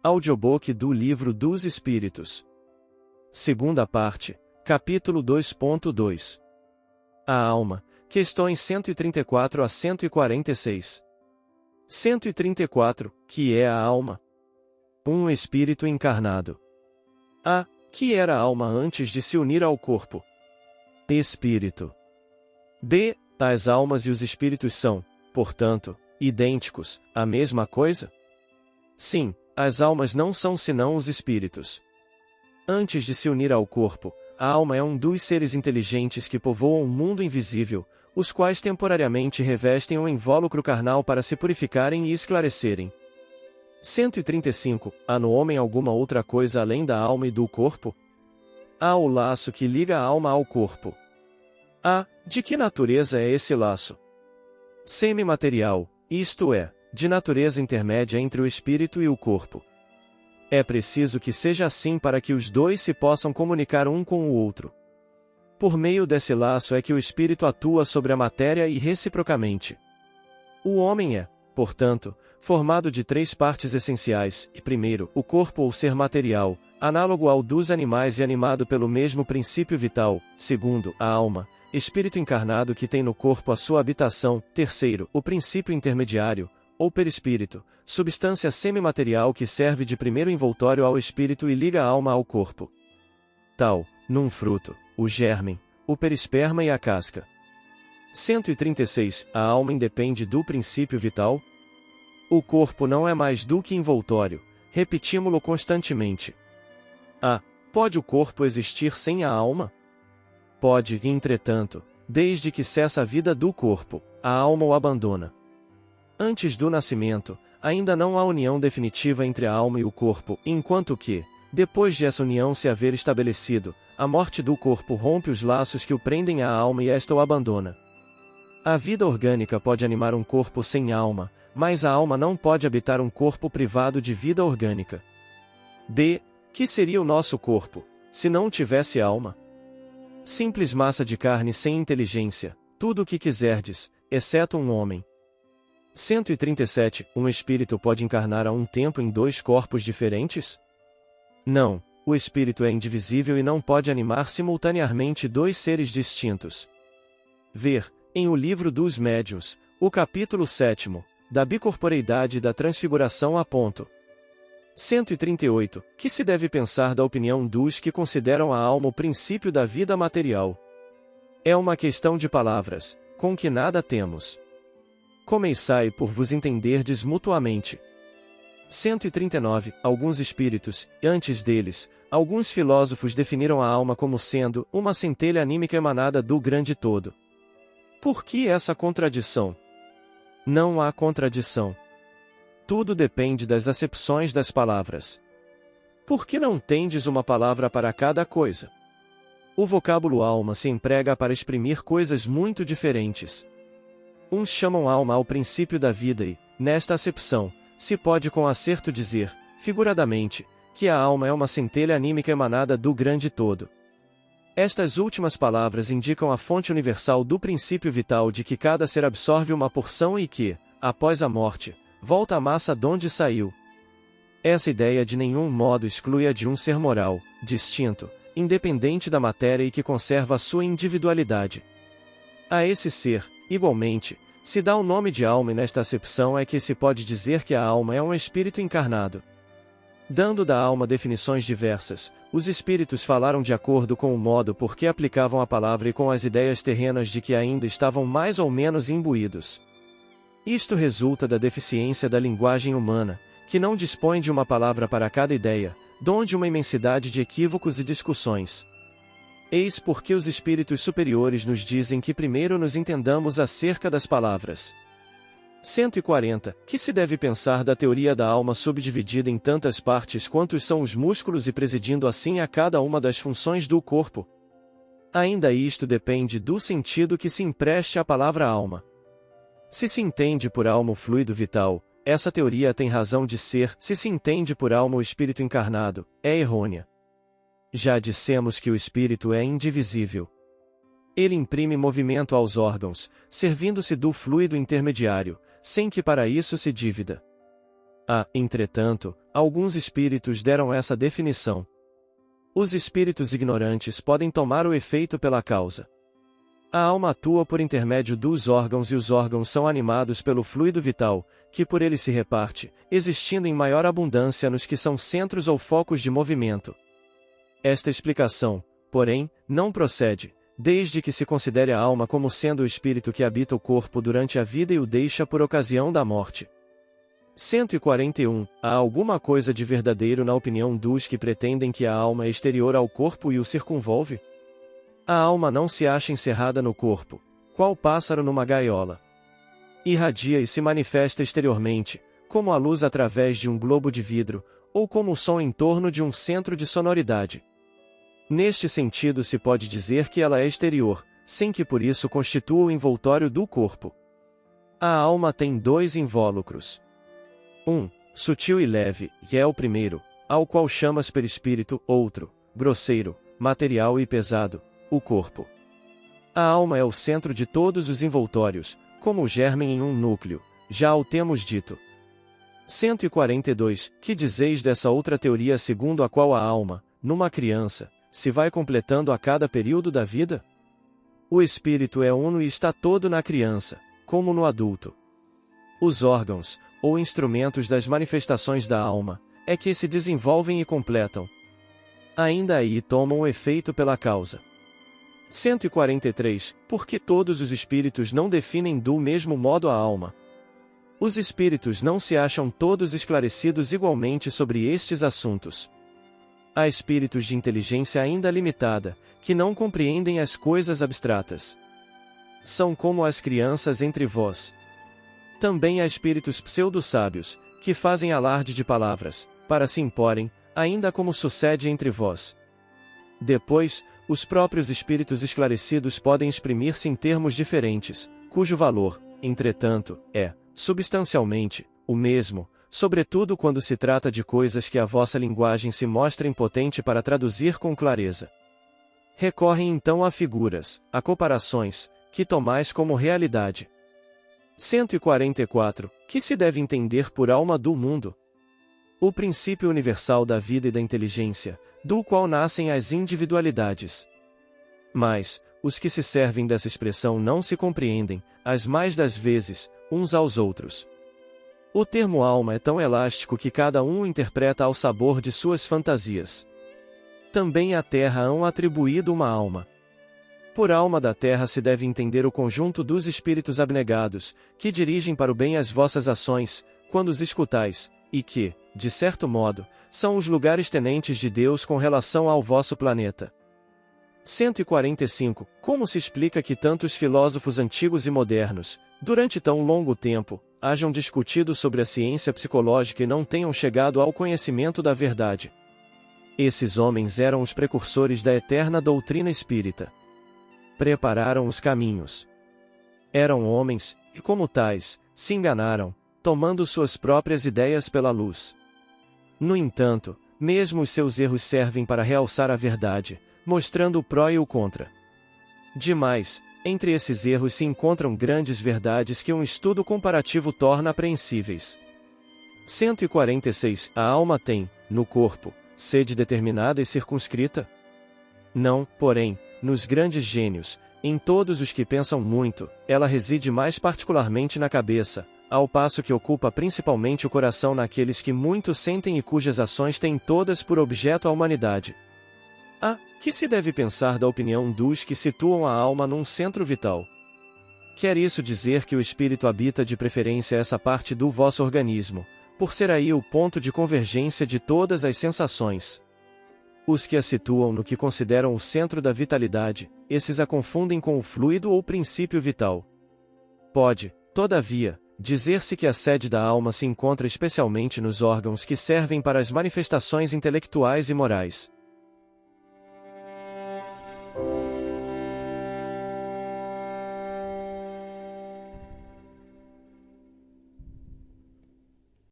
Audiobook do Livro dos Espíritos. Segunda parte, capítulo 2.2. A alma, questões 134 a 146. 134, que é a alma? Um espírito encarnado. A. Que era a alma antes de se unir ao corpo? Espírito. B. As almas e os espíritos são, portanto, idênticos, a mesma coisa? Sim, as almas não são senão os espíritos. Antes de se unir ao corpo, a alma é um dos seres inteligentes que povoam o mundo invisível, os quais temporariamente revestem o invólucro carnal para se purificarem e esclarecerem. 135. Há no homem alguma outra coisa além da alma e do corpo? Há o laço que liga a alma ao corpo. A. De que natureza é esse laço? Semimaterial, isto é, de natureza intermédia entre o espírito e o corpo. É preciso que seja assim para que os dois se possam comunicar um com o outro. Por meio desse laço é que o espírito atua sobre a matéria e reciprocamente. O homem é, portanto, formado de três partes essenciais, e primeiro, o corpo ou ser material, análogo ao dos animais e animado pelo mesmo princípio vital; segundo, a alma, espírito encarnado que tem no corpo a sua habitação; terceiro, o princípio intermediário, ou perispírito, substância semimaterial que serve de primeiro envoltório ao espírito e liga a alma ao corpo. Tal, num fruto, o germe, o perisperma e a casca. 136. A alma independe do princípio vital? O corpo não é mais do que envoltório, repetimos-lo constantemente. A. Pode o corpo existir sem a alma? Pode, entretanto, desde que cessa a vida do corpo, a alma o abandona. Antes do nascimento, ainda não há união definitiva entre a alma e o corpo, enquanto que, depois de essa união se haver estabelecido, a morte do corpo rompe os laços que o prendem à alma e esta o abandona. A vida orgânica pode animar um corpo sem alma, mas a alma não pode habitar um corpo privado de vida orgânica. B. Que seria o nosso corpo, se não tivesse alma? Simples massa de carne sem inteligência, tudo o que quiserdes, exceto um homem. 137. Um espírito pode encarnar a um tempo em dois corpos diferentes? Não, o espírito é indivisível e não pode animar simultaneamente dois seres distintos. Ver, em O Livro dos Médiuns, o capítulo 7º, da bicorporeidade e da transfiguração a ponto. 138. Que se deve pensar da opinião dos que consideram a alma o princípio da vida material? É uma questão de palavras, com que nada temos. Começai por vos entenderdes mutuamente. 139. Alguns espíritos, e antes deles, alguns filósofos definiram a alma como sendo uma centelha anímica emanada do grande todo. Por que essa contradição? Não há contradição. Tudo depende das acepções das palavras. Por que não tendes uma palavra para cada coisa? O vocábulo alma se emprega para exprimir coisas muito diferentes. Uns chamam alma ao princípio da vida e, nesta acepção, se pode com acerto dizer, figuradamente, que a alma é uma centelha anímica emanada do grande todo. Estas últimas palavras indicam a fonte universal do princípio vital de que cada ser absorve uma porção e que, após a morte, volta à massa donde saiu. Essa ideia de nenhum modo exclui a de um ser moral, distinto, independente da matéria e que conserva a sua individualidade. A esse ser, igualmente, se dá o nome de alma e nesta acepção é que se pode dizer que a alma é um espírito encarnado. Dando da alma definições diversas, os espíritos falaram de acordo com o modo por que aplicavam a palavra e com as ideias terrenas de que ainda estavam mais ou menos imbuídos. Isto resulta da deficiência da linguagem humana, que não dispõe de uma palavra para cada ideia, donde uma imensidade de equívocos e discussões. Eis porque os espíritos superiores nos dizem que primeiro nos entendamos acerca das palavras. 140. Que se deve pensar da teoria da alma subdividida em tantas partes quantos são os músculos e presidindo assim a cada uma das funções do corpo? Ainda isto depende do sentido que se empreste à palavra alma. Se se entende por alma o fluido vital, essa teoria tem razão de ser; se se entende por alma o espírito encarnado, é errônea. Já dissemos que o espírito é indivisível. Ele imprime movimento aos órgãos, servindo-se do fluido intermediário, sem que para isso se divida. Entretanto, alguns espíritos deram essa definição. Os espíritos ignorantes podem tomar o efeito pela causa. A alma atua por intermédio dos órgãos e os órgãos são animados pelo fluido vital, que por ele se reparte, existindo em maior abundância nos que são centros ou focos de movimento. Esta explicação, porém, não procede, desde que se considere a alma como sendo o espírito que habita o corpo durante a vida e o deixa por ocasião da morte. 141. Há alguma coisa de verdadeiro na opinião dos que pretendem que a alma é exterior ao corpo e o circunvolve? A alma não se acha encerrada no corpo, qual pássaro numa gaiola. Irradia e se manifesta exteriormente, como a luz através de um globo de vidro, ou como o som em torno de um centro de sonoridade. Neste sentido se pode dizer que ela é exterior, sem que por isso constitua o envoltório do corpo. A alma tem dois invólucros. Sutil e leve, que é o primeiro, ao qual chamas perispírito, outro, grosseiro, material e pesado, o corpo. A alma é o centro de todos os envoltórios, como o gérmen em um núcleo, já o temos dito. 142. Que dizeis dessa outra teoria segundo a qual a alma, numa criança, se vai completando a cada período da vida? O espírito é uno e está todo na criança, como no adulto. Os órgãos, ou instrumentos das manifestações da alma, é que se desenvolvem e completam. Ainda aí tomam o efeito pela causa. 143. Porque todos os espíritos não definem do mesmo modo a alma. Os espíritos não se acham todos esclarecidos igualmente sobre estes assuntos. Há espíritos de inteligência ainda limitada, que não compreendem as coisas abstratas. São como as crianças entre vós. Também há espíritos pseudo-sábios, que fazem alarde de palavras, para se imporem, ainda como sucede entre vós. Depois, os próprios espíritos esclarecidos podem exprimir-se em termos diferentes, cujo valor, entretanto, é, substancialmente, o mesmo, sobretudo quando se trata de coisas que a vossa linguagem se mostra impotente para traduzir com clareza. Recorrem então a figuras, a comparações, que tomais como realidade. 144. Que se deve entender por alma do mundo? O princípio universal da vida e da inteligência, do qual nascem as individualidades. Mas, os que se servem dessa expressão não se compreendem, as mais das vezes, uns aos outros. O termo alma é tão elástico que cada um o interpreta ao sabor de suas fantasias. Também à terra hão atribuído uma alma. Por alma da terra se deve entender o conjunto dos espíritos abnegados, que dirigem para o bem as vossas ações, quando os escutais, e que, de certo modo, são os lugares tenentes de Deus com relação ao vosso planeta. 145. Como se explica que tantos filósofos antigos e modernos, durante tão longo tempo, hajam discutido sobre a ciência psicológica e não tenham chegado ao conhecimento da verdade? Esses homens eram os precursores da eterna doutrina espírita. Prepararam os caminhos. Eram homens, e como tais, se enganaram, tomando suas próprias ideias pela luz. No entanto, mesmo os seus erros servem para realçar a verdade, mostrando o pró e o contra. Demais, entre esses erros se encontram grandes verdades que um estudo comparativo torna apreensíveis. 146. A alma tem, no corpo, sede determinada e circunscrita? Não, porém, nos grandes gênios, em todos os que pensam muito, ela reside mais particularmente na cabeça, ao passo que ocupa principalmente o coração naqueles que muito sentem e cujas ações têm todas por objeto a humanidade. Que se deve pensar da opinião dos que situam a alma num centro vital? Quer isso dizer que o espírito habita de preferência essa parte do vosso organismo, por ser aí o ponto de convergência de todas as sensações? Os que a situam no que consideram o centro da vitalidade, esses a confundem com o fluido ou princípio vital. Pode, todavia, dizer-se que a sede da alma se encontra especialmente nos órgãos que servem para as manifestações intelectuais e morais.